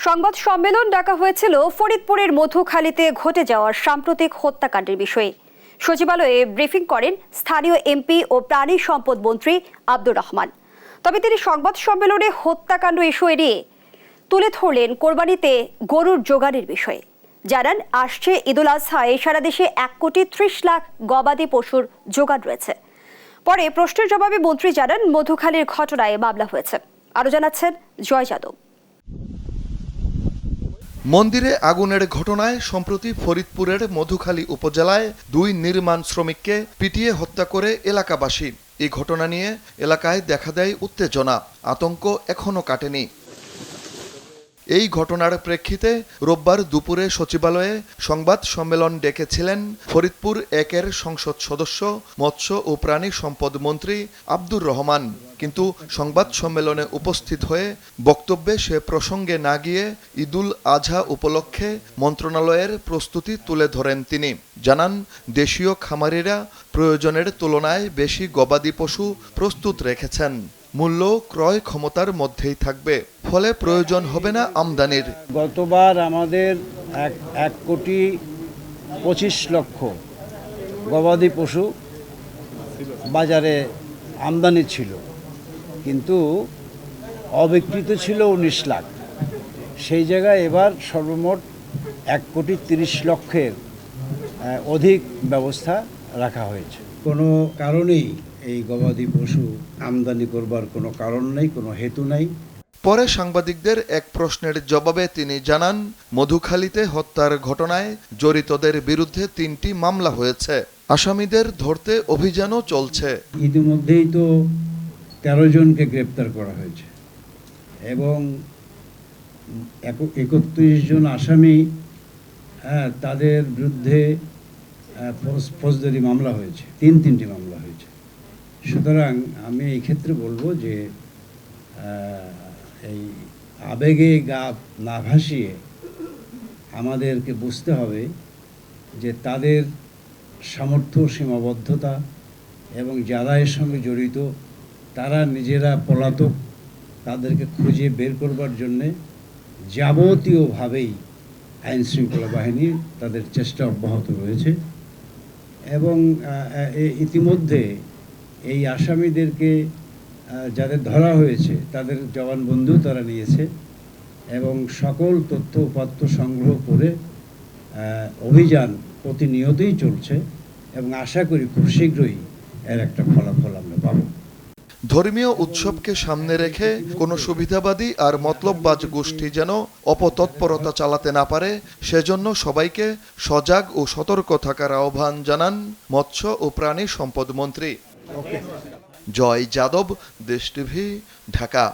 সংবাদ সম্মেলন ডাকা হয়েছিল ফরিদপুরের মধুখালীতে ঘটে যাওয়ার সাম্প্রতিক হত্যাকাণ্ডের বিষয়ে। সচিবালয়ে ব্রিফিং করেন স্থানীয় এমপি ও প্রাণী সম্পদ মন্ত্রী আব্দুর রহমান। তবে তিনি সংবাদ সম্মেলনে হত্যাকাণ্ড ইস্যু এড়িয়ে তুলে ধরলেন কোরবানিতে গরুর জোগানের বিষয়ে। জানান, আসছে ঈদুল আজহায় সারা দেশে 1,30,00,000 গবাদি পশুর জোগান রয়েছে। পরে প্রশ্নের জবাবে মন্ত্রী জানান, মধুখালীর ঘটনায় মামলা হয়েছে। আরো জানাচ্ছেন জয় যাদব। মন্দিরে আগুনের ঘটনায় সম্প্রতি ফরিদপুরের মধুখালী উপজেলায় 2 নির্মাণ শ্রমিককে পিটিয়ে হত্যা করে এলাকাবাসী। এই ঘটনা নিয়ে এলাকায় দেখা দেয় উত্তেজনা, আতঙ্ক এখনো কাটেনি। এই ঘটনার প্রেক্ষিতে রোববার দুপুরে সচিবালয়ে সংবাদ সম্মেলন ডেকেছিলেন ফরিদপুর 1-এর সংসদ সদস্য মৎস্য ও প্রাণী সম্পদ মন্ত্রী আব্দুর রহমান। কিন্তু সংবাদ সম্মেলনে উপস্থিত হয়ে বক্তব্যে সে প্রসঙ্গে না গিয়ে ঈদুল আজহা উপলক্ষে মন্ত্রণালয়ের প্রস্তুতি তুলে ধরেন তিনি। জানান, দেশীয় খামারিরা প্রয়োজনের তুলনায় বেশি গবাদি পশু প্রস্তুত রেখেছেন। মূল্য ক্রয় ক্ষমতার মধ্যেই থাকবে, ফলে প্রয়োজন হবে না আমদানির। গতবার আমাদের 1,25,00,000 গবাদি পশু বাজারে আমদানি ছিল, কিন্তু অবিকৃত ছিল 19 লাখ। সেই জায়গায় এবার সর্বমোট 1,30,00,000 অধিক ব্যবস্থা রাখা হয়েছে। কোনো কারণেই এই গবাদি পশু আমদানি করবার কোনো কারণ নেই, কোনো হেতু নাই। পরে সাংবাদিকদের এক প্রশ্নের জবাবে তিনি জানান, মধুখালীতে হত্যার ঘটনায় জড়িতদের বিরুদ্ধে 3টি মামলা হয়েছে। আসামিদের ধরতে অভিযানও চলছে। ইতিমধ্যেই তো 13 জনকে গ্রেপ্তার করা হয়েছে এবং 31 জন আসামি, তাদের বিরুদ্ধে ফৌজদারি মামলা হয়েছে, 3টি মামলা হয়েছে। সুতরাং আমি এই ক্ষেত্রে বলবো যে এই আবেগে গা না ভাসিয়ে আমাদেরকে বুঝতে হবে যে তাদের সামর্থ্য, সীমাবদ্ধতা এবং যারা এর সঙ্গে জড়িত তারা নিজেরা পলাতক, তাদেরকে খুঁজে বের করবার জন্যে যাবতীয়ভাবেই আইন শৃঙ্খলা বাহিনী তাদের চেষ্টা অব্যাহত রয়েছে। এবং ইতিমধ্যে এই আসামিদেরকে যাদের ধরা হয়েছে তাদের জবানবন্দিও তারা নিয়েছে এবং সকল তথ্য উপাত্ত সংগ্রহ করে অভিযান প্রতিনিয়তই চলছে এবং আশা করি খুব শীঘ্রই এর একটা ফলাফল আমরা পাব। ধর্মীয় উৎসবকে সামনে রেখে কোনো সুবিধাবাদী আর মতলববাজ গোষ্ঠী যেন অপতৎপরতা চালাতে না পারে, সেজন্য সবাইকে সজাগ ও সতর্ক থাকার আহ্বান জানান মৎস্য ও প্রাণী সম্পদ মন্ত্রী। জয় যাদব, দেশ টিভি, ঢাকা।